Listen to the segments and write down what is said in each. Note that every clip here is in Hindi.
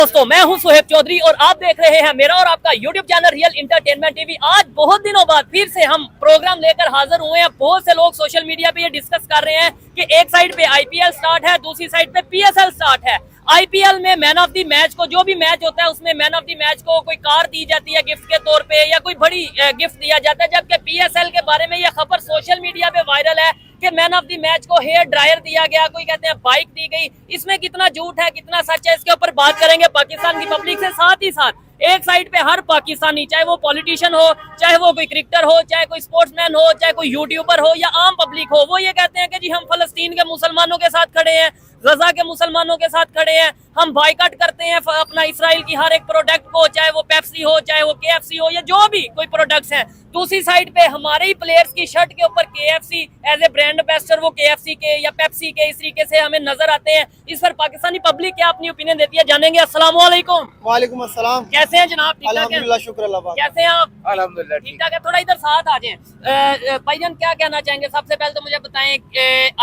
दोस्तों, मैं हूं सुहेब चौधरी और आप देख रहे हैं मेरा और आपका YouTube channel real entertainment TV. आज बहुत दिनों बाद फिर से हम प्रोग्राम लेकर हाजिर हुए हैं। बहुत से लोग सोशल मीडिया पे ये डिस्कस कर रहे हैं कि एक साइड पे IPL स्टार्ट है, दूसरी साइड पे PSL स्टार्ट है। IPL में मैन ऑफ द मैच को, जो भी मैच होता है उसमें मैन ऑफ द मैच को कोई कार दी जाती है गिफ्ट के तौर पे या कोई बड़ी गिफ्ट दिया जाता है, जबकि PSL के बारे में ये खबर सोशल मीडिया पे वायरल है कि मैन ऑफ द मैच को हेयर ड्रायर दिया गया, कोई कहते हैं बाइक दी गई। इसमें कितना झूठ है, कितना सच है, इसके ऊपर बात करेंगे पाकिस्तान की पब्लिक से। साथ ही साथ एक साइड पे हर पाकिस्तानी, चाहे वो पॉलिटिशियन हो, चाहे वो कोई क्रिकेटर हो, चाहे कोई स्पोर्ट्समैन हो, चाहे कोई यूट्यूबर हो या आम पब्लिक हो, वो ये कहते हैं कि जी हम फलस्तीन के मुसलमानों के साथ खड़े हैं, गजा के मुसलमानों के साथ खड़े हैं, हम बाइकआउट करते हैं अपना इसराइल की हर एक प्रोडक्ट को, चाहे वो पेप्सी हो, चाहे वो KFC हो या जो भी कोई प्रोडक्ट्स हैं। दूसरी साइड पे हमारे ही प्लेयर्स की शर्ट के ऊपर KFC as a brand ambassador वो KFC के या पेप्सी के इस तरीके से हमें नजर आते हैं। इस पर पाकिस्तानी पब्लिक क्या अपनी ओपिनियन देती है, जानेंगे। अस्सलाम वालेकुम। वालेकुम अस्सलाम। कैसे हैं जनाब? ठीक ठाक है? अल्हम्दुलिल्लाह, शुक्र अल्लाह पाक। कैसे हैं आप? अल्हम्दुलिल्लाह ठीक ठाक है। थोड़ा इधर साथ आ जाएं। भाईजान क्या कहना चाहेंगे? सबसे पहले तो मुझे बताएं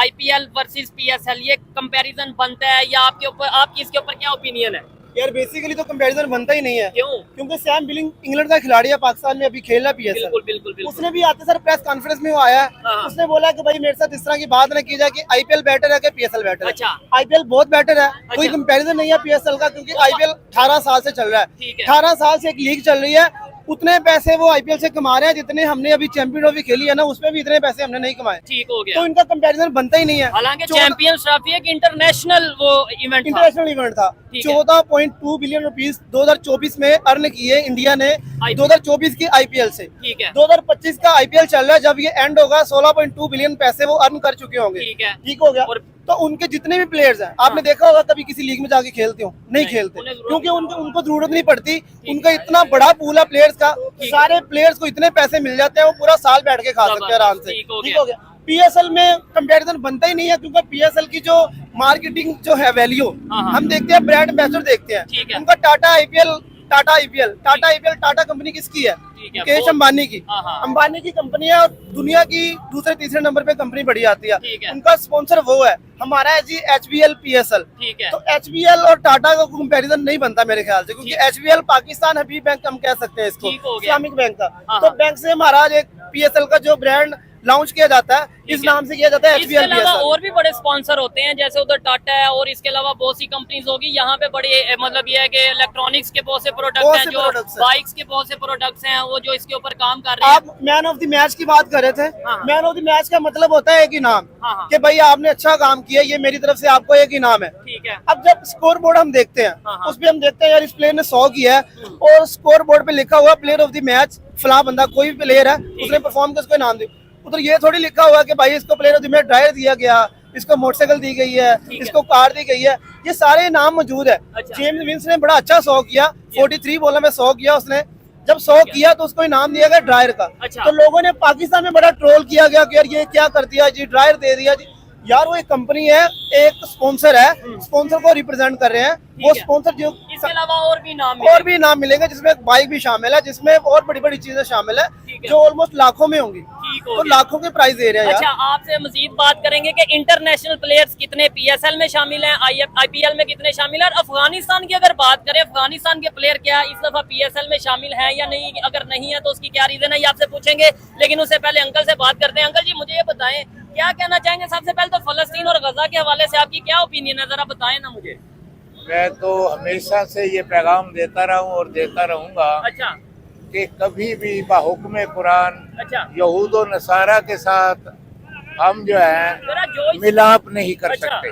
IPL वर्सेस PSL ये कंपैरिजन बनता है या आपके ऊपर, आपकी इसके ऊपर क्या ओपिनियन है? यार बेसिकली तो कंपैरिजन बनता ही नहीं है। क्यों? क्योंकि सैम बिलिंग इंग्लैंड का खिलाड़ी है, पाकिस्तान में अभी खेल रहा है PSL। बिल्कुल बिल्कुल बिल्कुल। उसने भी आते सर प्रेस कॉन्फ्रेंस में वो आया है, हाँ। उसने बोला कि भाई मेरे साथ इस तरह की बात न की जाए कि IPL बेटर है कि PSL बेटर है। अच्छा। IPL बहुत बेटर है, कोई कंपैरिजन नहीं है PSL का, क्योंकि IPL 18 साल से चल रहा है। ठीक है। 18 साल से एक लीग चल रही है, उतने पैसे वो IPL से कमा रहे हैं जितने हमने अभी चैंपियन ट्रॉफी खेली है ना, उसमें भी इतने पैसे हमने नहीं कमाए। ठीक हो गया। तो इनका कंपैरिजन बनता ही नहीं है। हालांकि चैंपियंस ट्रॉफी एक इंटरनेशनल वो इवेंट था, इंटरनेशनल इवेंट था। ठीक है। 14.2 बिलियन रुपीस 2024 में अर्न किए इंडिया ने 2024 की IPL से। ठीक है। 2025 का IPL चल रहा है, जब ये एंड होगा 16.2 बिलियन पैसे वो अर्न कर चुके होंगे। ठीक है। ठीक हो गया। और तो उनके जितने भी प्लेयर्स हैं, आपने देखा होगा कभी किसी लीग में जाके खेलते हो? नहीं खेलते, उन्हें जरूरत क्योंकि उनको जरूरत नहीं पड़ती। उनका इतना बड़ा पूल है प्लेयर्स का, सारे प्लेयर्स को इतने पैसे मिल जाते हैं, वो पूरा साल बैठ के खा सकते हैं आराम से। ठीक हो ठीक हो गया। PSL में कंपैरिजन बनता ही नहीं है, क्योंकि PSL की जो मार्केटिंग जो है वैल्यू, हाँ। हम देखते हैं ब्रांड एम्बेसडर देखते हैं। ठीक है। उनका टाटा IPL टाटा कंपनी किसकी है? ठीक है। मुकेश अंबानी की। हाँ, हाँ। अंबानी की कंपनी है और दुनिया की दूसरे तीसरे नंबर पे कंपनी बड़ी आती है। ठीक है। उनका स्पॉन्सर वो है। हमारा है जी HBL PSL। ठीक है। तो HBL और टाटा का कंपैरिजन नहीं बनता मेरे ख्याल से, क्योंकि HBL पाकिस्तान हबीब बैंक हम कह सकते हैं इसको, ठीक हो गया। इस्लामिक बैंक का। हाँ, तो हाँ। बैंक से महाराज एक PSL का जो ब्रांड लॉन्च किया जाता है, इस नाम से किया जाता है इसके HBL अलावा PSL। और भी बड़े स्पॉन्सर होते हैं, जैसे उधर टाटा है और इसके अलावा बहुत सी कंपनीज होगी। यहाँ पे बड़े मतलब ये है कि इलेक्ट्रॉनिक्स के बहुत से प्रोडक्ट हैं, जो बाइक्स के बहुत से प्रोडक्ट्स हैं, वो जो इसके ऊपर काम कर रहे हैं। आप मैन ऑफ द मैच की बात कर रहे थे। हाँ। मैन ऑफ द मैच का मतलब होता है एक इनाम, हाँ। कि भाई आपने अच्छा काम किया, ये मेरी तरफ से आपको एक इनाम है। ठीक है। अब जब स्कोर बोर्ड हम देखते हैं, हाँ। उसपे हम देखते हैं यार इस प्लेयर ने 100 किया है और स्कोर बोर्ड पे लिखा हुआ प्लेयर ऑफ द मैच फला बंदा, कोई भी प्लेयर है उसने परफॉर्म किया, उसको इनाम दे। उधर ये थोड़ी लिखा हुआ कि भाई इसको player of the match dryer दिया गया, इसको मोटरसाइकिल दी गई है, इसको कार दी गई है, ये सारे इनाम मौजूद है। अच्छा। जेम्स विंस ने बड़ा अच्छा 100 किया, 43 बॉलों में 100 किया उसने। जब 100 किया तो उसको इनाम दिया गया ड्रायर का। अच्छा। तो लोगों ने पाकिस्तान में बड़ा ट्रोल किया गया कि यार ये क्या कर दिया जी, ड्रायर दे दिया जी। यार वो एक कंपनी है, एक स्पॉन्सर है, स्पॉन्सर को रिप्रेजेंट कर रहे हैं। वो है। स्पॉन्सर जो इसके अलावा और भी नाम और भी नाम मिलेंगे, जिसमें एक बाइक भी शामिल है, जिसमें और बड़ी बड़ी चीजें शामिल है, ठीक है। जो ऑलमोस्ट लाखों में होंगी। ठीक हो तो गया। लाखों के प्राइस दे रहे हैं अच्छा, यार। आपसे मजीद बात करेंगे कि इंटरनेशनल प्लेयर्स कितने PSL में शामिल हैं, IPL में कितने शामिल हैं। और अफगानिस्तान की अगर बात करें, अफगानिस्तान के प्लेयर क्या इस दफा PSL में शामिल हैं या नहीं? अगर नहीं है तो उसकी क्या रीजन है, ये आपसे पूछेंगे। लेकिन उससे पहले अंकल से बात करते हैं। अंकल जी, मुझे ये बताएं, क्या कहना चाहेंगे सबसे पहले तो फलस्तीन और गजा के हवाले से आपकी क्या ओपिनियन है, जरा बताएं ना मुझे। मैं तो हमेशा से ये पैगाम देता रहा हूँ और देता रहूंगा अच्छा। कि कभी भी बाहुक्म कुरान अच्छा। यहूद और नसारा के साथ हम जो है जरा जोश। मिलाप नहीं कर अच्छा। सकते,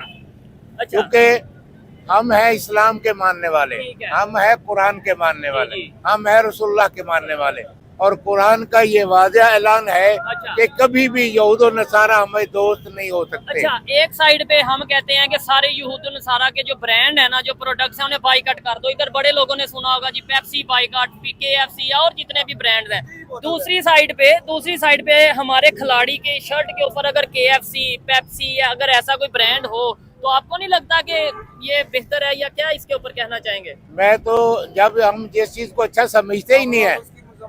अच्छा। क्योंकि हम है इस्लाम के मानने वाले, ठीक है। हम है कुरान के मानने वाले, जी। हम है रसूलुल्लाह के मानने वाले। और कुरान का ये वाज़ेह ऐलान है अच्छा। कि कभी भी यहूद और नसारा हमें दोस्त नहीं हो सकते। अच्छा, एक साइड पे हम कहते हैं कि सारे यहूद नसारा के जो ब्रांड है ना, जो प्रोडक्ट्स हैं, उन्हें बाइकआउट कर दो। इधर बड़े लोगों ने सुना होगा जी पेप्सी बाइकआउट, KFC और जितने भी ब्रांड्स हैं। दूसरी साइड पे हमारे खिलाड़ी के शर्ट के ऊपर अगर KFC, पेप्सी या अगर ऐसा कोई ब्रांड हो, तो आपको नहीं लगता कि ये बेहतर है, या क्या इसके ऊपर कहना चाहेंगे? मैं तो जब हम जिस चीज को अच्छा समझते ही नहीं है,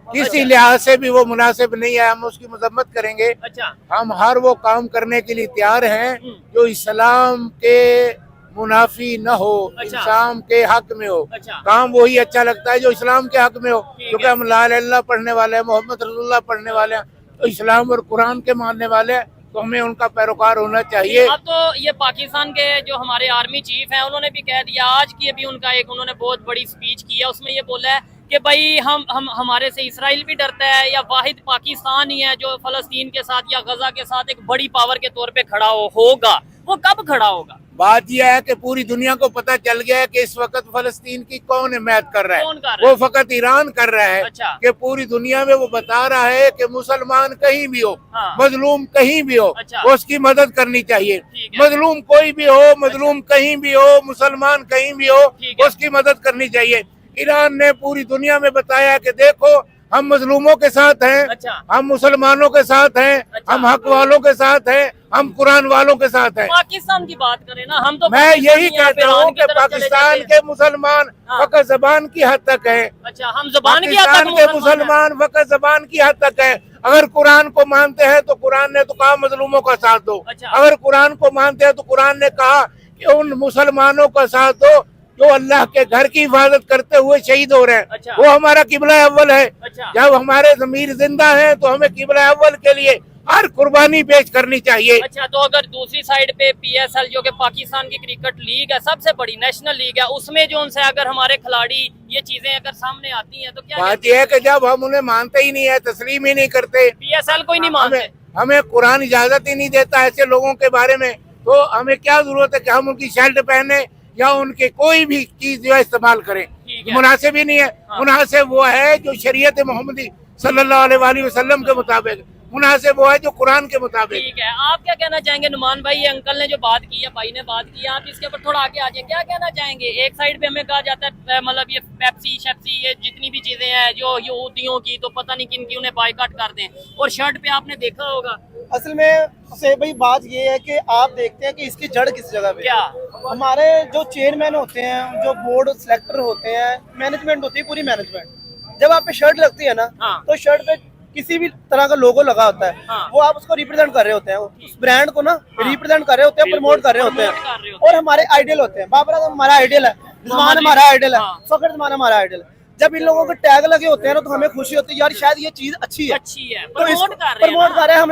किसी लिहाज से भी वो मुनासिब नहीं है, हम उसकी मजम्मत करेंगे। अच्छा। हम हर वो काम करने के लिए तैयार हैं जो इस्लाम के मुनाफी न हो, अच्छा। इस्लाम के हक में हो। अच्छा। काम वही अच्छा लगता है जो इस्लाम के हक में हो, ठीक क्योंकि है। हम ला इलाहा इल्लल्लाह पढ़ने वाले हैं, मोहम्मद रसूलुल्लाह पढ़ने वाले हैं, तो इस्लाम और कुरान के मानने वाले हैं, तो हमें उनका पैरोकार होना चाहिए। अब तो ये पाकिस्तान के जो हमारे आर्मी चीफ हैं उन्होंने भी कह दिया, आज की अभी उनका एक उन्होंने बहुत बड़ी स्पीच की है, उसमें ये बोला है कि भाई हम हमारे से इसराइल भी डरता है, या वाहिद पाकिस्तान ही है जो फलस्तीन के साथ या गजा के साथ एक बड़ी पावर के तौर पे खड़ा होगा। वो कब खड़ा होगा? बात यह है कि पूरी दुनिया को पता चल गया है कि इस वक्त फलस्तीन की कौन हिमायत कर रहा है। कौन कर रहा वो फकत ईरान कर रहा है। अच्छा। कि पूरी दुनिया में वो बता रहा है कि मुसलमान कहीं भी हो, हाँ। मजलूम कहीं भी हो, अच्छा। वो उसकी मदद करनी चाहिए। ठीक है। मजलूम कोई भी हो, मजलूम कहीं भी हो, मुसलमान कहीं भी हो, ठीक है। उसकी मदद करनी चाहिए। ईरान ने पूरी दुनिया में बताया कि देखो हम मजलूमों के साथ हैं, अच्छा। हम मुसलमानों के साथ हैं, अच्छा। हम हक वालों के साथ हैं, हम कुरान वालों के साथ हैं। पाकिस्तान की बात करें ना, हम तो मैं यही पाकिस्तानी हैं, कहता ईरान हूँ की कि तरफ चले पाकिस्तान जाते हैं। के मुसलमान हाँ। फकत जबान की हद तक है। अच्छा, हम जुबान की हद तक पाकिस्तान के मुसलमान फकत जबान की हद तक है। अगर कुरान को मानते हैं तो कुरान ने तो कहा मजलूमों का साथ दो। अच्छा। अगर कुरान को मानते हैं तो कुरान ने कहा कि उन मुसलमानों का साथ दो जो अल्लाह के घर की हिफाजत करते हुए शहीद हो रहे हैं। अच्छा। वो हमारा किबला अव्वल है। अच्छा। जब हमारे ज़मीर जिंदा है तो हमें किबला अव्वल के लिए हर कुर्बानी पेश करनी चाहिए। अच्छा, तो अगर दूसरी साइड पे PSL जो कि पाकिस्तान की क्रिकेट लीग है, सबसे बड़ी नेशनल लीग है, उसमें जो उनसे अगर हमारे खिलाड़ी ये चीजें अगर सामने आती हैं तो क्या बात यह है कि जब हम उन्हें मानते ही नहीं है, तस्लीम ही नहीं करते, PSL को ही नहीं मानते? हमें कुरान इजाजत ही नहीं देता ऐसे लोगों के बारे में, तो हमें क्या जरूरत है कि हम उनकी शर्ट पहने या उनके कोई भी चीज जो है इस्तेमाल करें। ठीक है। मुनासिब ही नहीं है। हाँ। मुनासिब वो है जो शरीयत मोहम्मदी सल्लल्लाहु अलैहि वसल्लम के मुताबिक, मुनासिब वो है जो कुरान के मुताबिक। ठीक है, आप क्या कहना चाहेंगे नुमान भाई? ये अंकल ने जो बात की है, भाई ने बात की है, आप इसके ऊपर थोड़ा आगे आ जाए, क्या कहना चाहेंगे? एक साइड पे हमें कहा जाता है मतलब ये पेप्सी शेप्सी ये जितनी भी चीजें हैं जो यहूदियों की, तो पता नहीं किन की, उन्हें बायकॉट कर दें, और शर्ट पे आपने देखा होगा। असल में से भाई बात ये है कि आप देखते हैं कि इसकी जड़ किस जगह पे है। क्या? हमारे जो चेयरमैन होते हैं, जो बोर्ड सेलेक्टर होते हैं, मैनेजमेंट होती है पूरी मैनेजमेंट, जब आप पे शर्ट लगती है ना, हाँ। तो शर्ट पे किसी भी तरह का लोगो लगा होता है। हाँ। वो आप उसको रिप्रेजेंट कर रहे होते हैं, उस ब्रांड को ना रिप्रेजेंट कर रहे होते हैं, प्रमोट कर रहे होते प्रमोट कर रहे हैं। होते और हमारे आइडियल होते हैं। बाबर आजम हमारा आइडियल है, रिजवान हमारा आइडियल है, हाँ। फखर जमान हमारा आइडियल है। जब इन लोगों के टैग लगे होते हैं ना, तो हमें खुशी होती है, यार शायद ये चीज अच्छी है, अच्छी है, तो प्रमोट कर रहे हैं प्रमोट ना। कर रहे हैं।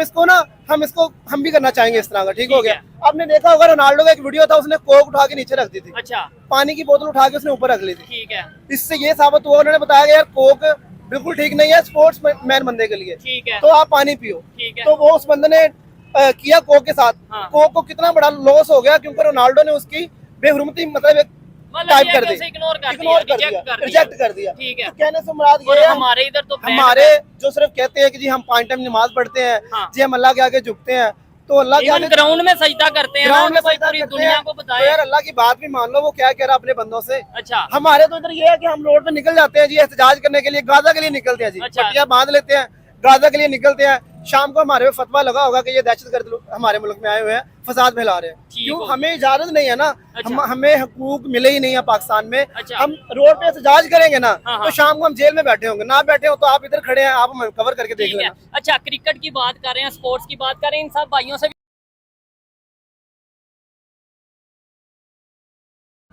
हम इसको हम भी करना चाहेंगे इस तरह का। ठीक हो ठीक गया। है। आपने देखा होगा रोनाल्डो का एक वीडियो था, उसने कोक उठा के नीचे रख दी थी, अच्छा। पानी की बोतल उठा के उसने ऊपर रख ली थी। ठीक है। इससे ये साबित हुआ, उन्होंने बताया कि यार कोक बिल्कुल ठीक नहीं है स्पोर्ट्स मैन बंदे के लिए, ठीक है। तो आप पानी पियो। ठीक है। तो वो उस बंदे ने किया कोक के साथ। हाँ। कोक को कितना बड़ा लॉस हो गया, क्योंकि रोनाल्डो ने उसकी बेहुरमती मतलब एक टाइप कर दी, इग्नोर कर रिजेक्ट कर दिया। ठीक है। तो कहने से मुराद और ये है, हमारे इधर तो ban हमारे है। जो सिर्फ कहते हैं कि जी हम 5 टाइम नमाज पढ़ते हैं, हाँ। जी हम अल्लाह के आगे झुकते हैं, तो अल्लाह के आगे ग्राउंड में सजदा करते हैं, ग्राउंड में कोई सजदा पूरी करते दुनिया हैं, को तो बताए। यार अल्लाह की बात भी मान लो, वो क्या कह रहा है अपने बंदों से। अच्छा। हमारे तो इधर ये है कि हम रोड पे निकल जाते हैं जी एहतजाज करने के लिए, गाजा के लिए निकलते हैं जी, अच्छा। पट्टियां बांध लेते हैं, गाजा के लिए निकलते हैं। शाम को हमारे पे फतवा लगा होगा कि ये दहशतगर्द लोग हमारे मुल्क में आए हुए हैं, फसाद फैला रहे हैं। ठीक क्यों? हो। हमें इजाजत नहीं है ना। अच्छा। हमें हकूक मिले ही नहीं है पाकिस्तान में। अच्छा। हम रोड पे एहतजाज करेंगे ना, हाँ, तो हाँ। शाम को हम जेल में बैठे होंगे, ना बैठे हो तो आप इधर खड़े हैं, आप हमें कवर करके देख ठीक है। लेना। अच्छा, क्रिकेट की बात कर रहे हैं, स्पोर्ट्स की बात कर रहे हैं, इन सब भाइयों से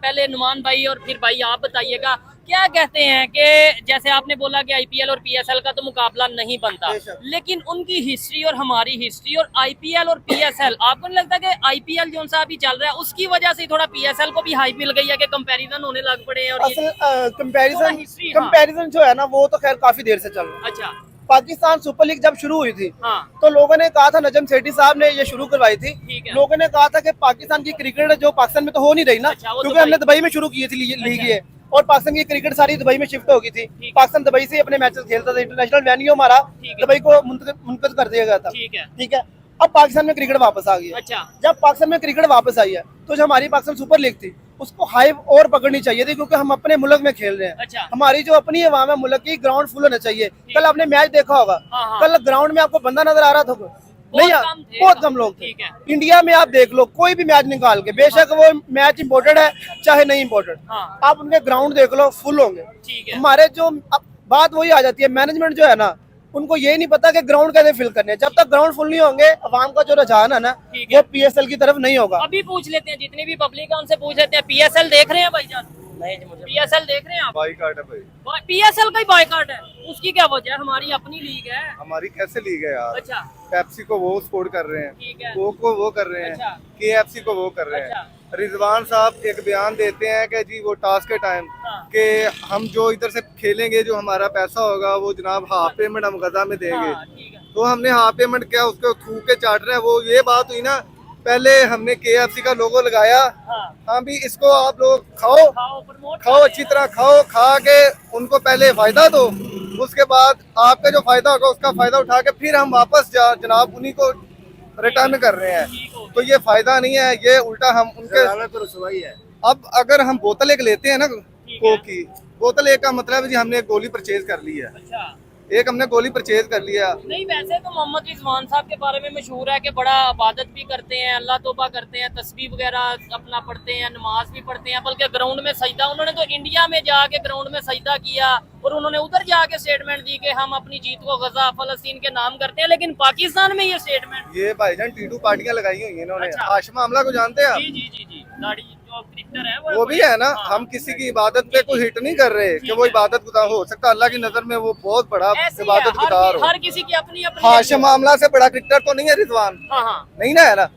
पहले नुमान भाई और फिर भाई आप बताइएगा, क्या कहते हैं कि जैसे आपने बोला कि IPL और PSL का तो मुकाबला नहीं बनता, बेशक। लेकिन उनकी हिस्ट्री और हमारी हिस्ट्री और IPL और PSL, आपको नहीं लगता कि IPL जो सा अभी चल रहा है उसकी वजह से थोड़ा PSL को भी हाइप मिल गई है कि कंपैरिजन होने लग पड़े हैं? और ये असल थोड़ा history, हाँ। कंपैरिजन जो है ना, वो तो खैर काफी देर से चल रहा है। अच्छा। पाकिस्तान सुपर लीग जब शुरू हुई थी, हाँ। तो लोगों ने कहा था, नजम सेठी साहब ने ये शुरू करवाई थी, ठीक है। लोगों ने कहा था कि पाकिस्तान की क्रिकेट जो पाकिस्तान में तो हो नहीं रही ना, अच्छा, वो क्योंकि हमने दुबई में शुरू की थी लीग अच्छा। ये, और पाकिस्तान की क्रिकेट सारी दुबई में शिफ्ट हो गई थी। ठीक है। पाकिस्तान दुबई से ही अपने मैचेस खेलता था, इंटरनेशनल वेन्यू हमारा ठीक है। दुबई को मुनक़िद कर दिया गया था। ठीक है। ठीक है। अब पाकिस्तान में क्रिकेट वापस आ गई है। अच्छा। जब पाकिस्तान में क्रिकेट वापस आई है, तो जो हमारी पाकिस्तान सुपर लीग थी, उसको हाइप और पकड़नी चाहिए थी, क्योंकि हम अपने मुल्क में खेल रहे हैं। अच्छा। हमारी जो अपनी अवाम है मुल्क की, ग्राउंड फुल होना चाहिए। कल आपने मैच देखा होगा, हाँ, हाँ। कल ग्राउंड में आपको बंदा नजर आ रहा था? नहीं यार, कम थे। बहुत कम लोग थे। ठीक है। इंडिया में आप देख लो, कोई भी मैच निकाल के, बेशक वो मैच इम्पोर्टेड है चाहे नहीं इम्पोर्टेड, हाँ। आप उनके ग्राउंड देख लो, फुल होंगे। ठीक है। हमारे जो अब बात वही आ जाती है, मैनेजमेंट जो है ना, उनको ये नहीं पता कि ग्राउंड कैसे फिल करने हैं। जब तक ग्राउंड फुल नहीं होंगे, अवाम का जो रुझान है ना, ठीक है। वो PSL की तरफ नहीं होगा। अभी पूछ लेते हैं, जितनी भी पब्लिक है उनसे पूछ लेते हैं, PSL देख रहे हैं भाईजान? नहीं जी, मुझे PSL देख रहे हैं आप? बाइकाट है भाई। PSL का ही बायकॉट है, उसकी क्या वजह है? हमारी अपनी लीग है। हमारी कैसे लीग है यार? अच्छा, पेप्सी को वो सपोर्ट कर रहे हैं, ठीक है। कोक को वो कर रहे हैं, अच्छा। KFC को वो कर रहे अच्छा। हैं। रिजवान साहब एक बयान देते हैं कि जी वो टास्क के टाइम हाँ। कि हम जो इधर से खेलेंगे, जो हमारा पैसा होगा वो जनाब हाफ पेमेंट हम गजा में देंगे। हाँ, ठीक है। तो हमने हाफ पेमेंट किया, उसको थूक के चाट रहे हैं। वो ये बात हुई ना, पहले हमने KFC का लोगो लगाया, हाँ, हाँ भी इसको आप लोग खाओ, खाओ, प्रमोट खाओ, अच्छी तरह खाओ, खा के उनको पहले फायदा दो, उसके बाद आपका जो फायदा होगा उसका फायदा उठा के फिर हम वापस जनाब उन्हीं को रिटर्न कर रहे हैं। ठीक हो तो ये फायदा नहीं है, ये उल्टा हम उनके। तो रसवाई है। अब अगर हम बोतल एक लेते हैं ना है। कोक की, बोतल एक का मतलब है जी हमने एक गोली परचेज कर ली है, अच्छा, एक हमने गोली परचेज कर लिया। नहीं वैसे तो मोहम्मद रिजवान साहब के बारे में मशहूर है कि बड़ा इबादत भी करते हैं, अल्लाह तौबा करते हैं, तस्बीह वगैरह अपना पढ़ते हैं, नमाज भी पढ़ते हैं, बल्कि ग्राउंड में सजदा, उन्होंने तो इंडिया में जाके ग्राउंड में सजदा किया और उन्होंने उधर जाके स्टेटमेंट दी कि हम अपनी जीत को गजा फलस्तीन के नाम करते हैं। लेकिन पाकिस्तान में ये स्टेटमेंट, ये भाईजान टीटू पार्टियां लगाई हुई हैं इन्होंने। अच्छा। हाशिम आमला को जानते हैं आप? जी जी जी जी, दाढ़ी जो क्रिकेटर है वो भी है ना। हाँ। हम किसी की इबादत पे कोई हिट नहीं कर रहे कि वो इबादत गुजार हो सकता, अल्लाह की नजर में वो बहुत बड़ा ऐसे ही इबादत है, गुजार हो। हर किसी की अपनी अपनी हाशिम मामला से बड़ा क्रिकेटर तो नहीं है रिजवान, हाँ हाँ, नहीं ना है ना।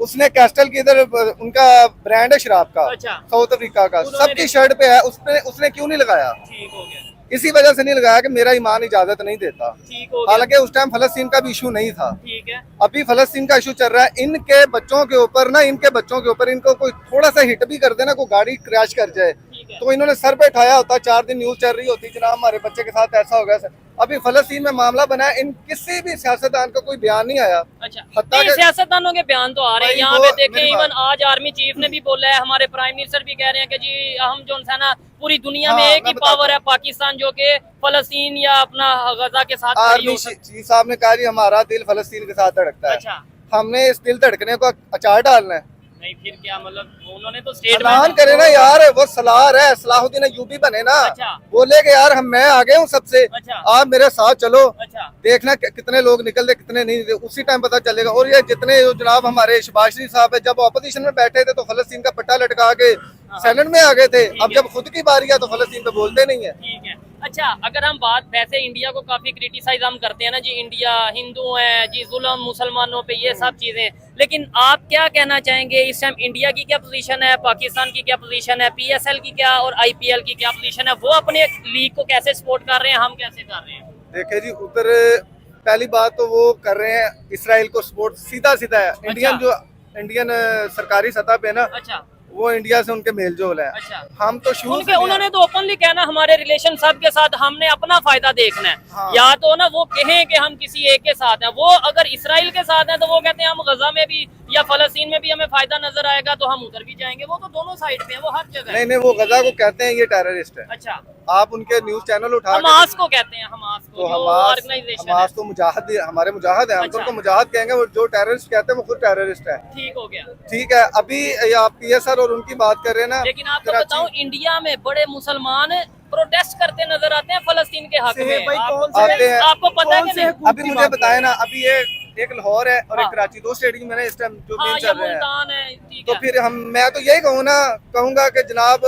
उसने कैस्टल की इधर उनका ब्रांड है शराब का, अच्छा। साउथ अफ्रीका का, उन्होंने सबकी शर्ट पे है, उसने क्यों नहीं लगाया? ठीक हो गया, इसी वजह से नहीं लगाया कि मेरा ईमान इजाजत नहीं देता। ठीक हो गया, हालांकि उस टाइम फलस्तीन का भी इशू नहीं था, ठीक है। अभी फलस्तीन का इशू चल रहा है। इनके बच्चों के ऊपर ना, इनके बच्चों के ऊपर इनको कोई थोड़ा सा हिट भी कर देना, कोई गाड़ी क्रैश कर जाए, ठीक है। तो इन्होंने सर पे उठाया होता, 4 दिन न्यूज चल रही होती, जनाब हमारे बच्चे के साथ ऐसा हो गया। अभी फलस्तीन में मामला बना है, इन किसी भी सियासतदान का कोई बयान नहीं आया। अच्छा, हत्ता नहीं, के- सियासतदानों के बयान तो आ रहे हैं भाई यहाँ वो पे देखें। मेरी इवन बात- आज आर्मी चीफ ने भी बोला है, हमारे प्राइम मिनिस्टर भी कह रहे हैं कि जी हम जो है ना पूरी दुनिया में हाँ, एक ही मैं बताता पावर है पाकिस्तान, जो कि फलस्तीन या अपना गजा के साथ खड़ी आर्मी हो सकती चीफ साहब ने कहा जी हमारा दिल फलस्तीन के साथ धड़कता है। है, अच्छा, हमने इस दिल धड़कने को अचार डालना है। नहीं फिर क्या मतलब, उन्होंने तो ऐलान स्टेटमेंट करे ना यार, वो सलार है, सलाहुद्दीन अय्यूबी बने ना, अच्छा। बोले कि यार मैं आ गया हूँ सबसे, अच्छा, आप मेरे साथ चलो, अच्छा, देखना कितने लोग निकलते कितने नहीं, उसी टाइम पता चलेगा। और ये जितने जनाब हमारे शहबाज शरीफ साहब है, जब ऑपोजिशन में बैठे थे तो फलस्तीन का पट्टा लटका के सेनेट में आ गए थे, अब जब खुद की बारी है तो फलस्तीन पे बोलते नहीं है। ठीक है। अच्छा, अगर हम बात, वैसे इंडिया को काफी क्रिटिसाइज हम करते हैं ना जी, इंडिया हिंदू है जी, जुल्म मुसलमानों पे, ये सब चीजें, लेकिन आप क्या कहना चाहेंगे इस टाइम इंडिया की क्या पोजीशन है, पाकिस्तान की क्या पोजीशन है, PSL की क्या और IPL की क्या पोजीशन है? वो अपने लीग को कैसे सपोर्ट कर रहे हैं, हम कैसे कर रहे हैं? देखे जी, उधर पहली बात तो वो कर रहे हैं इसराइल को सपोर्ट, सीधा सीधा है। इंडियन जो इंडियन सरकारी सतह पे ना, अच्छा, वो इंडिया से उनके मेल जोल है। अच्छा। हम तो शुरू उनके, उन्होंने तो ओपनली कहना हमारे रिलेशन सब के साथ, हमने अपना फायदा देखना है। हाँ। या तो ना वो कहें कि हम किसी एक के साथ हैं, वो अगर इसराइल के साथ हैं तो वो कहते हैं हम गजा में भी या फलस्तीन में भी हमें फायदा नजर आएगा तो हम उधर भी जाएंगे। वो तो दोनों साइड पे है, वो हर जगह है। नहीं, वो गजा को कहते हैं ये टेररिस्ट है। अच्छा, आप उनके न्यूज चैनल उठा के हमास को कहते हैं, हमास को, तो जो हमास ऑर्गेनाइजेशन है। हमास तो मुजाहिद, हमारे मुजाहिद है, हम तो अच्छा। उनको मुजाहिद कहेंगे। वो जो टेररिस्ट कहते हैं वो खुद टेररिस्ट है। ठीक हो गया। ठीक है, अभी आप PSL और उनकी बात कर रहे हैं ना, लेकिन आपको कराची- बताऊं, इंडिया में बड़े मुसलमान प्रोटेस्ट करते नजर आते हैं फलस्तीन के हक में। भाई, आपको कौन से- आते हैं। आपको पता है कौन कि से नहीं? हुकूमती अभी मुझे बात बताया ना, अभी ये एक लाहौर है और हाँ। एक कराची, 2 स्टेडियम में ना इस टाइम जो हाँ, मेन ये चल रहे हैं। मुल्तान है, ठीक तो है। फिर मैं तो यही कहूंगा कि जनाब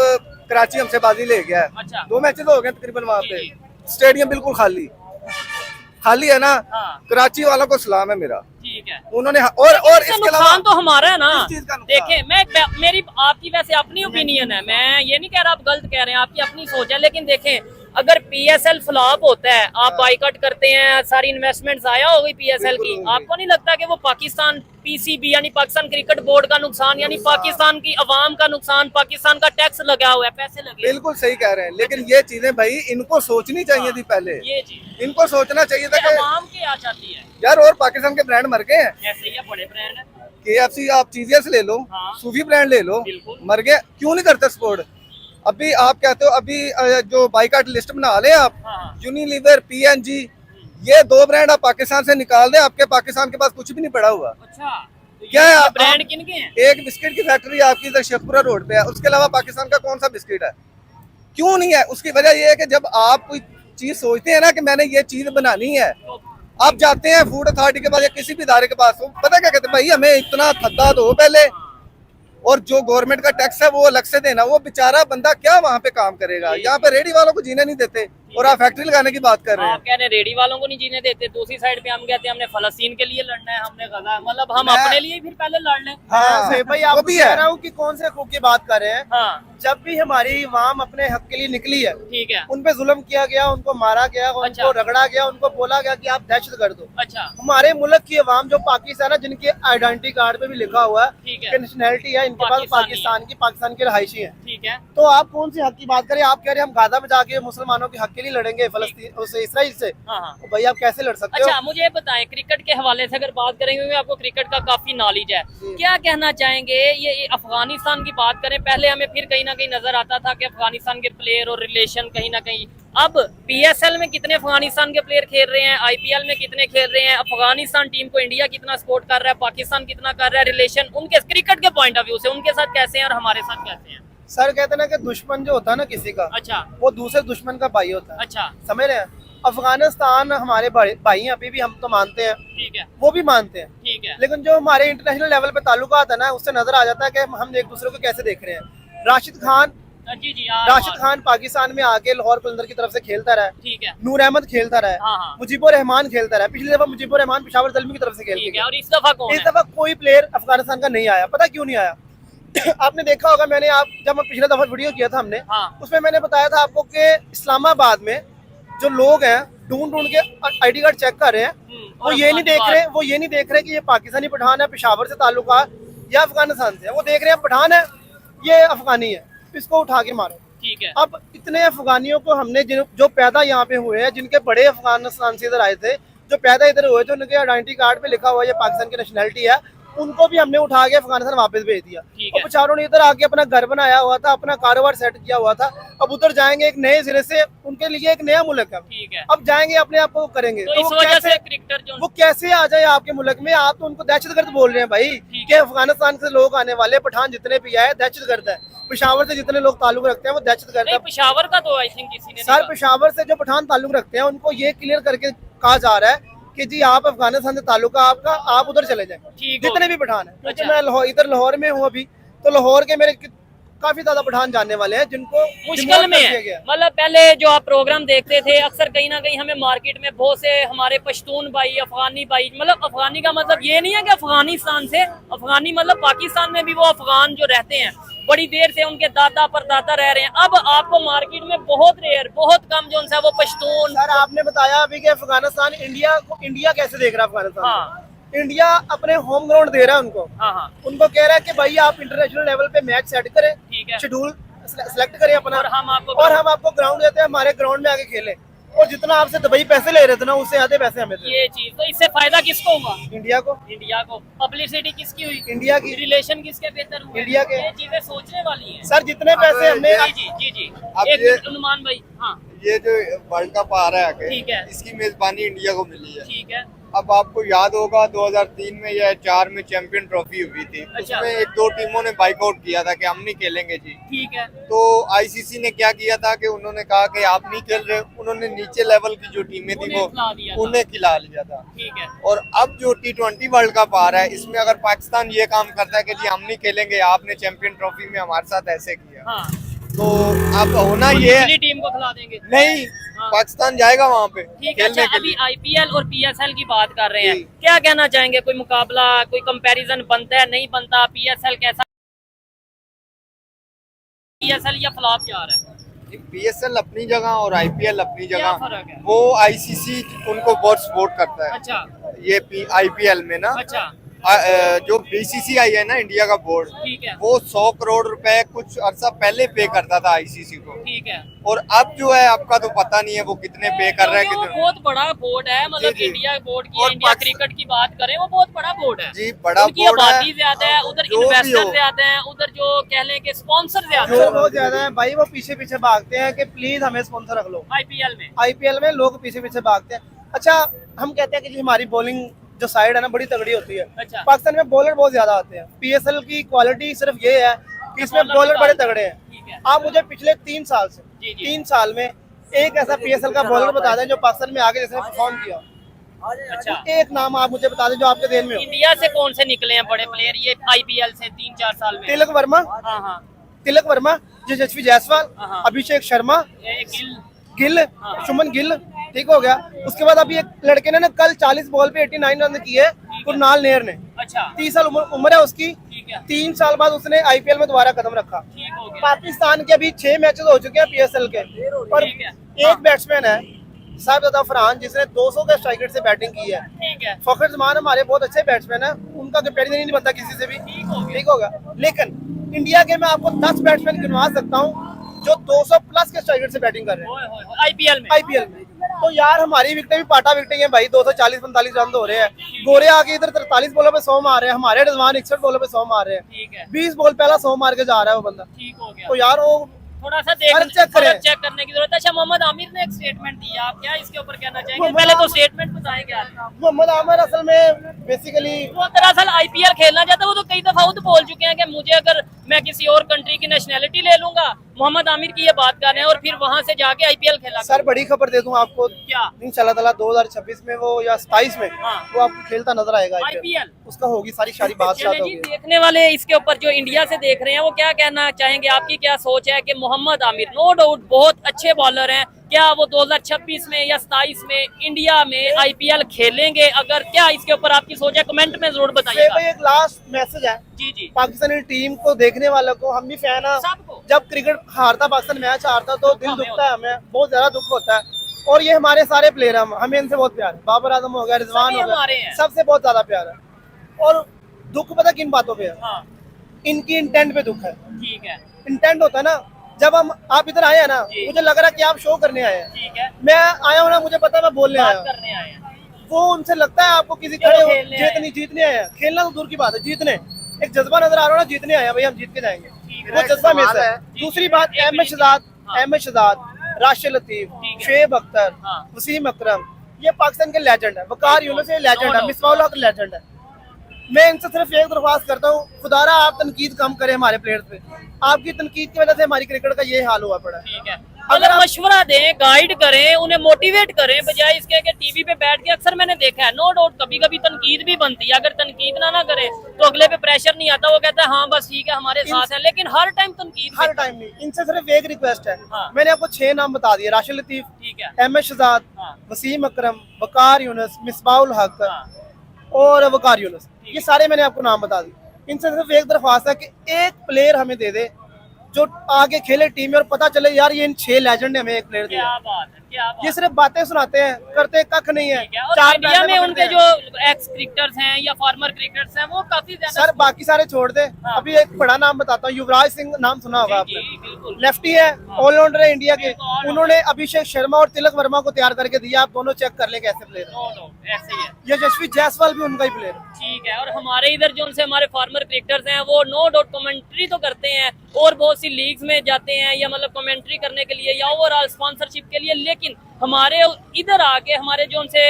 कराची हमसे बाजी ले गया है। अच्छा। 2 मैचेस हो गए तकरीबन वहाँ जी, पे, जी। स्टेडियम बिल्कुल खाली है ना। हाँ। कराची वालों को सलाम है मेरा, ठीक है। उन्होंने और इससे इसके नुकसान अलावा तो हमारा है ना। किस चीज का नुकसान? देखें, मेरी आपकी वैसे अपनी ओपिनियन है, मैं ये नहीं कह रहा आप गलत कह रहे हैं, आपकी अपनी सोच है, लेकिन देखें अगर PSL फ्लॉप होता है, आप बाइकआउट करते हैं, सारी इन्वेस्टमेंट जाया हो गई PSL की, बिल्कुल। आपको नहीं लगता कि वो पाकिस्तान PCB यानी पाकिस्तान क्रिकेट बोर्ड का नुकसान, यानी पाकिस्तान की अवाम का नुकसान, पाकिस्तान का टैक्स लगा हुआ है, पैसे लगे? बिल्कुल सही कह रहे हैं, लेकिन ये चीजें भाई इनको सोचनी चाहिए थी पहले। ये चीज इनको सोचना चाहिए था कि अवाम की आ जाती है। यार और पाकिस्तान के ब्रांड मर गए हैं। ऐसे ही बड़े ब्रांड है। KFC आप चीजेस ले लो, हाँ। सूफी ब्रांड ले लो, बिल्कुल। मर गए, क्यों नहीं करते सपोर्ट? अभी आप कहते हो अभी जो बाइकाट लिस्ट बना ले आप, हाँ। यूनिलीवर, PNG, ये 2 ब्रांड आप पाकिस्तान से निकाल दे, आपके पाकिस्तान के पास कुछ भी नहीं पड़ा हुआ। अच्छा, तो क्या है? ब्रांड किन के हैं? एक बिस्किट की फैक्ट्री आपकी इधर शेखपुरा रोड पे है, उसके अलावा पाकिस्तान का कौन सा बिस्किट है? क्यों नहीं है? उसकी वजह यह है कि जब आप कोई चीज सोचते हैं ना कि मैंने ये चीज बनानी है, आप जाते हैं फूड अथॉरिटी के पास या किसी भी इदारे के पास, वो पता क्या कहते हैं, भाई हमें इतना थद्दा दो पहले, और जो गवर्नमेंट का टैक्स है वो अलग से देना। वो बेचारा बंदा क्या वहाँ पे काम करेगा? यहाँ पे रेडी वालों को जीने नहीं देते और आप फैक्ट्री लगाने की बात कर रहे हैं। आप कह रहे हैं रेडी वालों को नहीं जीने देते, दूसरी साइड पे हम कहते हैं हमने फलस्तीन के लिए लड़ना है, हमने गजा, मतलब हम अपने लिए फिर पहले लड़ लें। हाँ सही भाई, आप वो भी कह है। रहा हूँ कि कौन से हकूक की बात कर रहे हैं। हाँ जब भी हमारी अवाम अपने हक के लिए निकली है, ठीक है। उन पे जुल्म किया गया, उनको मारा गया, अच्छा। उनको रगड़ा गया, उनको बोला गया कि आप दहशतगर्द हो। अच्छा हमारे मुल्क की अवाम जो पाकिस्तान है, जिनके आइडेंटिटी कार्ड पे भी लिखा हुआ है ठीक है। कि नेशनैलिटी है, इनके पास पाकिस्तान की रहायशी है, ठीक है। तो आप कौन सी हक की बात करें? आप कह रहे हैं हम गाजा में जाके मुसलमानों के हक के लिए लड़ेंगे फलस्तीन उससे, इसराइल से। हाँ हाँ। तो भाई आप कैसे लड़ सकते हो? अच्छा मुझे ये बताएं, क्रिकेट के हवाले से अगर बात करेंगे, क्योंकि आपको क्रिकेट का काफी नॉलेज है, क्या कहना चाहेंगे ये अफगानिस्तान की बात करें, पहले हमें फिर कहीं ना कहीं नजर आता था कि अफगानिस्तान के प्लेयर और रिलेशन कहीं ना कहीं, अब पीएसएल में कितने अफगानिस्तान के प्लेयर खेल रहे हैं, आईपीएल में कितने खेल रहे हैं, अफगानिस्तान टीम को इंडिया कितना सपोर्ट कर रहा है, पाकिस्तान कितना कर रहा है, रिलेशन उनके क्रिकेट के पॉइंट ऑफ व्यू से उनके साथ कैसे हैं और हमारे साथ कैसे हैं? सर कहते हैं ना कि दुश्मन जो होता है ना किसी का, अच्छा वो दूसरे दुश्मन का भाई होता है। अच्छा समझ रहे हैं? अफगानिस्तान हमारे भाई हैं, अभी भी हम तो मानते हैं, ठीक है वो भी मानते हैं, ठीक है। लेकिन जो हमारे इंटरनेशनल लेवल पे ताल्लुकात है ना, उससे नजर आ जाता है कि हम एक दूसरे को कैसे देख रहे हैं। जी जी राशिद खान पाकिस्तान में आके लाहौर कलंदर की तरफ से खेलता रहा है, ठीक है। नूर अहमद खेलता रहा है, हाँ हाँ मुजीबुर रहमान खेलता रहा है, पिछली दफा मुजीबुर रहमान पेशावर दलमी की तरफ से खेल ठीक के है। और इस दफा कौन इस है? दफा कोई प्लेयर अफगानिस्तान का नहीं आया। पता क्यों नहीं आया? आपने देखा होगा, मैंने आप जब पिछले दफा वीडियो किया था हमने, हाँ उसमें मैंने बताया था आपको कि इस्लामाबाद में जो लोग हैं ढूंढ ढूंढ के आईडी कार्ड चेक कर रहे हैं, वो ये नहीं देख रहे कि ये पाकिस्तानी पठान है, पेशावर से ताल्लुका या अफगानिस्तान से, वो देख रहे हैं पठान है, ये अफगानी है, इसको उठा के मारो। ठीक है। अब इतने अफगानियों को हमने जो पैदा यहाँ पे हुए हैं, जिनके बड़े अफगानिस्तान से इधर आए थे, जो पैदा इधर हुए थे, उनके आइडेंटिटी कार्ड पे लिखा हुआ है ये पाकिस्तान की नेशनैलिटी है, उनको भी हमने उठा के अफगानिस्तान वापस भेज दिया। और बेचारों ने इधर आके अपना घर बनाया हुआ था, अपना कारोबार सेट किया हुआ था, अब उधर जाएंगे एक नए सिरे से, उनके लिए एक नया मुल्क है, ठीक है। अब जाएंगे अपने आप को करेंगे, तो तो इस वजह से क्रिकेटर जो वो कैसे आ जाए आपके मुल्क में? आप तो उनको दहशतगर्द बोल रहे हैं भाई, कि अफगानिस्तान से लोग आने वाले, पठान जितने भी आए दहशतगर्द है, पेशावर से जितने लोग ताल्लुक रखते हैं वो दहशतगर्द है। पेशावर का तो आई थिंक किसी ने सर पेशावर से जो पठान ताल्लुक रखते हैं उनको ये क्लियर करके कहा जा रहा है कि जी आप अफगानिस्तान से ताल्लुक है आपका, आप उधर चले जाएं, जितने भी पठान है। क्योंकि मैं इधर लाहौर में हूँ अभी, तो लाहौर के मेरे काफी ज्यादा पठान जानने वाले हैं जिनको मुश्किल में है। मतलब पहले जो आप प्रोग्राम देखते थे, अक्सर कहीं ना कहीं हमें मार्केट में बहुत से हमारे पश्तून भाई, अफगानी भाई, मतलब अफगानी का मतलब ये नहीं है कि अफगानिस्तान से, अफगानी मतलब पाकिस्तान में भी वो अफगान जो रहते हैं बड़ी देर से, उनके दादा परदादा रह रहे हैं। अब आपको मार्केट में बहुत रेयर, बहुत कम जो है वो पश्तून। सर आपने बताया अभी कि अफगानिस्तान इंडिया कैसे देख रहा है अफगानिस्तान? हाँ इंडिया अपने होम ग्राउंड दे रहा है उनको, हाँ हाँ उनको कह रहा है कि भाई आप इंटरनेशनल लेवल पे मैच सेट करें, ठीक है। शेड्यूल सेलेक्ट करें अपना, और हम आपको ग्राउंड देते हैं, हमारे ग्राउंड में आके खेले, और जितना आपसे दुबई पैसे ले रहे थे ना, उससे आधे पैसे हमें थे। ये चीज, तो इससे फायदा किसको हुआ? इंडिया को। इंडिया को। पब्लिसिटी किसकी हुई? इंडिया की। रिलेशन किसके बेहतर हुए? इंडिया के। ये चीजें सोचने वाली हैं सर जितने पैसे हमने जी जी जी अब एक ये- मिनट अनुमान भाई। हाँ ये जो वर्ल्ड कप आ रहा है आगे, ठीक है। इसकी मेजबानी इंडिया को मिली है। ठीक है। अब आपको याद होगा 2003 में या 4 में चैंपियन ट्रॉफी हुई थी, अच्छा। उसमें 1-2 टीमों ने बाइकआउट किया था कि हम नहीं खेलेंगे जी। ठीक है। तो आईसीसी ने क्या किया था कि उन्होंने कहा कि आप नहीं खेल रहे, उन्होंने नीचे लेवल की जो टीमें थी वो खिला दिया था। उन्हें खिला लिया था। ठीक है। और अब जो T20 वर्ल्ड कप आ रहा है, इसमें अगर पाकिस्तान ये काम करता है कि जी हम नहीं खेलेंगे, आपने चैंपियन ट्रॉफी में हमारे साथ ऐसे किया, हाँ तो अब होना ये है टीम को खिला देंगे। नहीं, हाँ। पाकिस्तान जाएगा वहाँ पे ठीक है। अच्छा खेलने के अभी लिए। आईपीएल और पीएसएल की बात कर रहे हैं, जी। क्या कहना चाहेंगे? कोई मुकाबला, कोई कंपैरिजन बनता है, नहीं बनता? पीएसएल कैसा, पीएसएल या फ्लॉप जा रहा है? पीएसएल अपनी जगह और आईपीएल अपनी क्या जगह, फर्क है? वो आईसीसी उनको बहुत सपोर्ट करता है। अच्छा ये आईपीएल में ना, अच्छा जो बीसीसीआई है ना इंडिया का बोर्ड, ठीक है। वो 100 करोड़ रुपए कुछ अरसा पहले पे करता था आईसीसी को, ठीक है। और अब जो है आपका तो पता नहीं है वो कितने पे कर रहा है, क्योंकि वो कितने। बहुत बड़ा बोर्ड है, मतलब जी, जी। इंडिया बोर्ड की, और इंडिया क्रिकेट की बात करें, वो बहुत बड़ा बोर्ड है जी, बड़ा उनकी बोर्ड है, आबादी ज्यादा है, उधर जो भी इन्वेस्टर हो। ज्यादा है, उधर जो कह लें कि स्पॉन्सर ज्यादा जो है बहुत ज्यादा है भाई, वो पीछे पीछे भागते हैं कि प्लीज हमें स्पॉन्सर रख लो। आईपीएल में। आईपीएल में लोग पीछे पीछे भागते हैं। अच्छा हम कहते हैं कि जी हमारी बॉलिंग जो साइड है ना बड़ी तगड़ी होती है, अच्छा। पाकिस्तान में बॉलर बहुत ज्यादा आते हैं। पीएसएल की क्वालिटी सिर्फ ये है कि इसमें बॉलर बड़े तगड़े हैं। ठीक है। आप मुझे पिछले 3 साल से जी, जी। 3 साल में एक ऐसा PSL का बॉलर बता दें जो पाकिस्तान में आगे जिसने परफॉर्म किया, अच्छा एक नाम आप मुझे बता दें जो आपके ध्यान में हो। इंडिया से कौन से निकले हैं बड़े प्लेयर ये IPL से 3-4 साल में? तिलक वर्मा, हाँ हाँ तिलक वर्मा, यशस्वी जायसवाल, हाँ। अभिषेक शर्मा, ये गिल, गिल, शुभमन गिल, ठीक हो गया। उसके बाद अभी एक लड़के ने ना कल 40 बॉल पे 89 रन किए, कुरनाल नेर ने, अच्छा 30 साल उम्र है उसकी। ठीक है 3 साल बाद उसने IPL में दोबारा कदम रखा। ठीक हो गया पाकिस्तान के अभी 6 मैचेस हो चुके हैं PSL के, और ठीक है एक बैट्समैन है साहिबजादा फरहान जिसने 200 के स्ट्राइक रेट से बैटिंग की है। ठीक है फखर जमान हमारे बहुत अच्छे बैट्समैन है, उनका कंपैरिजन ही नहीं बनता किसी से भी, ठीक हो गया ठीक होगा। लेकिन इंडिया के मैं आपको 10 बैट्समैन गिनवा सकता हूँ जो 200 प्लस के स्ट्राइक रेट से बैटिंग कर रहे हैं IPL में। IPL में। तो यार हमारी विकेटें भी पाटा विकेटें हैं भाई, 240-45 रन हो rहे हैं। गोरे आके इधर 43 बॉलों पे 100 मार रहे हैं, हमारे रिजवान 61 बॉलों पे 100 मार रहे हैं। ठीक है 20 बॉल पहला 100 मार के जा रहा है वो बंदा। ठीक हो गया तो यार वो थोड़ा सा चेक करें। चेक करने की जरूरत है। अच्छा मोहम्मद आमिर ने एक स्टेटमेंट दिया, आप क्या इसके ऊपर कहना चाहेंगे? मोहम्मद पहले तो आमिर- स्टेटमेंट बताएं क्या मोहम्मद आमिर असल में बेसिकली वो दरअसल IPL खेलना चाहता है। वो तो कई दफा खुद बोल चुके हैं कि मुझे अगर मैं किसी और कंट्री की नेशनैलिटी ले लूंगा, मोहम्मद आमिर की ये बात कर रहे हैं, और फिर वहां से जाके IPL खेला सर बड़ी खबर दे दूं आपको, क्या? इंशाल्लाह ताला 2026 में वो या 27 में हाँ। वो आपको खेलता नजर आएगा IPL। IPL उसका होगी सारी बात चले जी, होगी। देखने वाले इसके ऊपर जो इंडिया से देख रहे हैं वो क्या कहना चाहेंगे? आपकी क्या सोच है कि मोहम्मद आमिर नो डाउट बहुत अच्छे बॉलर हैं, क्या वो 2026 में या 27 में इंडिया में IPL खेलेंगे? अगर क्या इसके ऊपर आपकी सोच है कमेंट में जरूर भाई बताइएगा। एक लास्ट मैसेज है जी जी पाकिस्तानी टीम को देखने वालों को, हम भी फैन हैं। सबको। जब क्रिकेट हारता पाकिस्तान मैच हारता तो दिल हमें दुखता है, हमें बहुत ज्यादा दुख होता है। और ये हमारे सारे प्लेयर हैं, हमें इनसे बहुत प्यार है। बाबर आजम हो गया, रिजवान सभी हो हमारे गया, हैं। सबसे बहुत ज्यादा प्यार है। और दुख पता किन बातों पे है? हाँ इनकी इंटेंट पे दुख है। ठीक है इंटेंट होता है ना, जब आप इधर आए हैं ना, जी। मुझे लग रहा है कि आप शो करने आए हैं। ठीक है मैं आया हूँ ना, मुझे पता है मैं बोलने आया बात हूँ। करने आए हैं। वो उनसे लगता है आपको किसी चलो खड़े हो खेलने आए हैं। जीतने आए हैं। खेलना तो दूर की बात है, जीतने एक जज्बा नजर आ रहा है ना, जीतने आए हैं भाई, हम जीत के जाएंगे, ठीक वो है। जज्बा में सवाल है। है। दूसरी बात एक अहमद मिनट। शहजाद, हाँ। अहमद शहजाद, राशिद लतीफ, ठीक है। शुएब अख्तर, हाँ। वसीम अकरम, ये पाकिस्तान के लेजेंड है। वकार यूनुस ये लेजेंड है, no मिसबाहुल हक लेजेंड है। मैं इनसे सिर्फ एक दरख्वास्त करता हूँ, खुदारा आप तनकीद कम करें हमारे प्लेयर्स पे। आपकी तनकीद की वजह से हमारी क्रिकेट का ये हाल हुआ पड़ा है। ठीक है अगर अगर आप- मशवरा दें, गाइड करें, उन्हें मोटिवेट करें, बजाय इसके कि टीवी पे बैठ के। अक्सर मैंने देखा है नो डाउट कभी कभी तनकीद भी बनती है, अगर तनकीद ना करे तो अगले पे प्रेशर नहीं आता, वो कहता है हाँ बस ठीक है हमारे साथ है, लेकिन हर टाइम तनकीद हर देता है। टाइम नहीं, इनसे सिर्फ एक रिक्वेस्ट है। हाँ। मैंने आपको 6 नाम बता दिए, राशिद लतीफ, ठीक है अहमद शहजाद, हाँ वसीम अकरम, वकार यूनुस, मिसबाहुल हक हाँ और वकार यूनुस, ये सारे मैंने आपको नाम बता दिए। इनसे सिर्फ एक दरख्वास्त है कि एक प्लेयर हमें दे दे जो आगे खेले टीम में, और पता चले यार ये इन 6 लेजेंड ने हमें एक प्लेयर दिया। क्या बात है, क्या बात ये सिर्फ बातें सुनाते हैं, करते कख नहीं है। ठीक है। और 4 इंडिया पैसे में पकड़ते उनके हैं। जो एक्स क्रिकेटर्स हैं या फॉर्मर क्रिकेटर्स हैं वो काफी ज्यादा सर बाकी सारे छोड़ दे, हाँ। अभी एक बड़ा नाम बताता हूँ, युवराज सिंह नाम सुना होगा जी, आपने, जी, बिल्कुल लेफ्टी है, ऑलराउंडर है इंडिया के। बिल्कुल, all-rounder। उन्होंने अभिषेक शर्मा और तिलक वर्मा को तैयार करके दिया, आप दोनों चेक कर ले कैसे प्लेयर। नो डाउट ऐसे ही है। यशस्वी जायसवाल भी उनका ही प्लेयर है। ठीक है। और हमारे इधर जो उनसे हमारे फार्मर क्रिकेटर्स हैं वो नो डाउट कमेंट्री तो करते हैं और बहुत सी लीग्स में जाते हैं या मतलब कमेंट्री करने के लिए या ओवरऑल स्पॉन्सरशिप के लिए, लेकिन हमारे इधर आके हमारे जो उनसे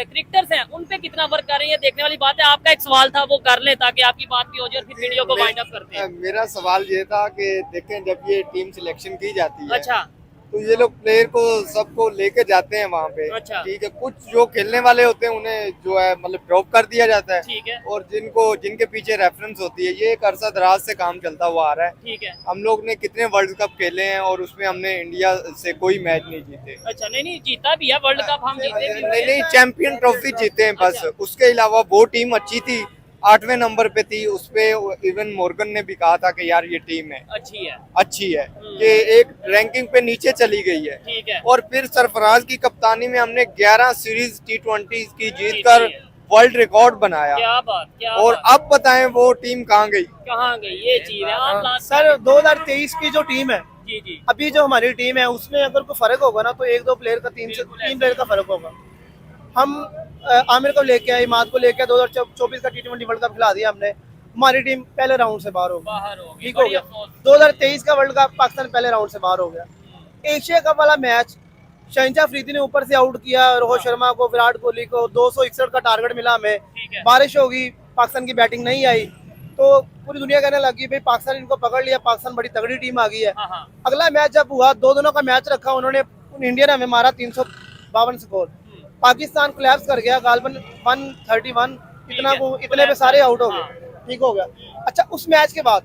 क्रिकेटर्स हैं उन पे कितना वर्क कर रहे हैं देखने वाली बात है। आपका एक सवाल था वो कर ले ताकि आपकी बात भी हो जाए और फिर वीडियो को वाइंड अप करते हैं। मेरा सवाल ये था कि देखें जब ये टीम सिलेक्शन की जाती है अच्छा तो ये लोग प्लेयर को सबको लेके जाते हैं वहाँ पे, अच्छा। ठीक है। कुछ जो खेलने वाले होते हैं उन्हें जो है मतलब ड्रॉप कर दिया जाता है, ठीक है और जिनके पीछे रेफरेंस होती है, ये एक अरसा दराज से काम चलता हुआ आ रहा है। ठीक है। हम लोग ने कितने वर्ल्ड कप खेले हैं और उसमें हमने इंडिया से कोई मैच नहीं जीते। अच्छा नहीं नहीं जीता भी है वर्ल्ड कप, हम जीते भी नहीं हैं। नहीं, चैंपियन ट्रॉफी जीते हैं बस। अच्छा। उसके अलावा वो टीम अच्छी थी, 8वें नंबर पे थी, उस पे इवन मॉर्गन ने भी कहा था कि यार ये टीम है अच्छी है कि एक रैंकिंग पे नीचे चली गई है। ठीक है। और फिर सरफराज की कप्तानी में हमने 11 सीरीज T20 की जीत जीती कर है। वर्ल्ड रिकॉर्ड बनाया। क्या बात, क्या और बात। अब बताएं वो टीम कहाँ गई? कहाँ गई ये चीज है आप लास्ट सर 2023 की जो टीम है, जी जी अभी जो हमारी टीम है उसमें अगर कोई फर्क होगा ना तो 1-2 प्लेयर का, 3 बिल्कुल प्लेयर का फर्क होगा। हम आमिर को लेके आए, इमाद को लेके 2024 का T20 वर्ल्ड कप खिला दिया हमने, हमारी टीम पहले राउंड से बाहर हो गई, बाहर हो गई, ठीक हो बड़ी गया। अफसोस। 2023 का वर्ल्ड कप पाकिस्तान पहले राउंड से बाहर हो गया। एशिया कप वाला मैच शहनशाह अफरीदी ने ऊपर से आउट किया, रोहित शर्मा को, विराट कोहली को 261 का टारगेट मिला हमें। ठीक है। बारिश होगी, पाकिस्तान की बैटिंग नहीं आई, तो पूरी दुनिया कहने लगी भाई पाकिस्तान इनको पकड़ लिया, पाकिस्तान बड़ी तगड़ी टीम आ गई है। हाँ हाँ अगला मैच जब हुआ, 2 दिनों का मैच रखा उन्होंने, इंडिया ने हमें मारा 352 स्कोर, पाकिस्तान कोलैप्स कर गया गालबन 131, इतना ठीक है, वो इतने पे सारे आउट हो गए, ठीक हो गया। अच्छा, उस मैच के बाद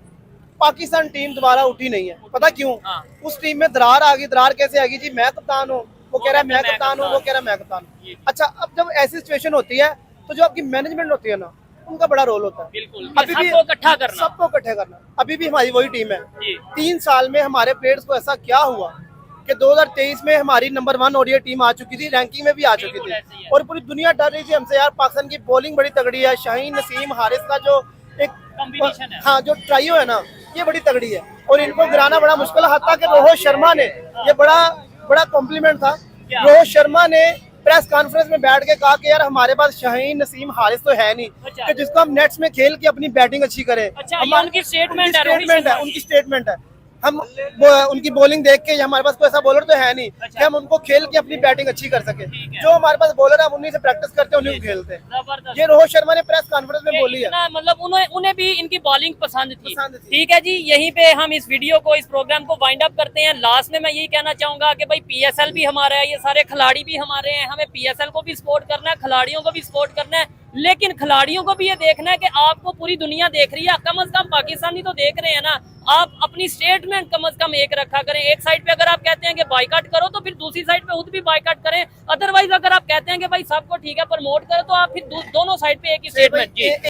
पाकिस्तान टीम दोबारा उठी नहीं है, पता क्यों? हाँ। उस टीम में दरार आ गई। दरार कैसे आ गई जी? मैं कप्तान हूँ, वो कह रहा है मैं मैं कप्तान हूँ, वो कह रहा है मैं कप्तान ये। हूँ। अच्छा, अब जब ऐसी सिचुएशन होती है तो जो आपकी मैनेजमेंट होती है ना, उनका बड़ा रोल होता है। बिल्कुल, अभी भी सबको इकट्ठा करना। सबको इकट्ठा करना। अभी भी हमारी वही टीम है। जी। 3 साल में हमारे प्लेयर्स को ऐसा क्या हुआ कि 2023 में हमारी नंबर 1 ओडीआई टीम आ चुकी थी, रैंकिंग में भी आ चुकी बिल्कुल ऐसे ही थी, है। और पूरी दुनिया डर रही थी हमसे, यार पाकिस्तान की बॉलिंग बड़ी तगड़ी है। शाहीन, नसीम, हारिस का जो एक कॉम्बिनेशन है। हाँ, जो ट्राइयो है ना, ये बड़ी तगड़ी है और इनको गिराना बड़ा मुश्किल है। हत्ता कि रोहित शर्मा ने, ये बड़ा कॉम्प्लीमेंट था, क्या? रोहित शर्मा ने प्रेस कॉन्फ्रेंस में बैठ के कहा कि यार हमारे पास शाहीन, नसीम, हारिस तो है नहीं अच्छा। कि जिसको हम नेट्स में खेल के अपनी बैटिंग अच्छी करें। अच्छा, ये उनकी स्टेटमेंट है, रोहित स्टेटमेंट है, शर्मा की। उनकी स्टेटमेंट है। हम उनकी बॉलिंग देख के, हमारे पास कोई ऐसा बॉलर तो है नहीं अच्छा। कि हम उनको खेल के अपनी बैटिंग अच्छी कर सके। ठीक है। जो हमारे पास बॉलर है हम उन्हीं से प्रैक्टिस करते हैं, उन्हीं को खेलते हैं। जबरदस्त। ये रोहित शर्मा ने प्रेस कॉन्फ्रेंस में ये बोली है। इतना मतलब उन्हें भी इनकी बॉलिंग पसंद थी। पसंद थी। ठीक है जी, यहीं पे हम इस वीडियो को, इस प्रोग्राम को वाइंड अप करते हैं। लास्ट में मैं यही कहना चाहूंगा कि भाई पीएसएल भी हमारा है, ये सारे खिलाड़ी भी हमारे हैं, हमें पीएसएल को भी सपोर्ट करना है, खिलाड़ियों को भी सपोर्ट करना है, लेकिन खिलाड़ियों को भी ये देखना है कि आपको पूरी दुनिया देख रही है, कम से कम पाकिस्तानी तो देख रहे हैं ना। आप अपनी स्टेटमेंट कम से कम एक रखा करें। एक साइड पे अगर आप कहते हैं कि बाइकआउट करो तो फिर दूसरी साइड पे खुद भी बाइकआउट करें। अदरवाइज अगर आप कहते हैं कि भाई सबको ठीक है प्रमोट करो तो आप फिर दोनों साइड पे एक ही स्टेटमेंट। जी।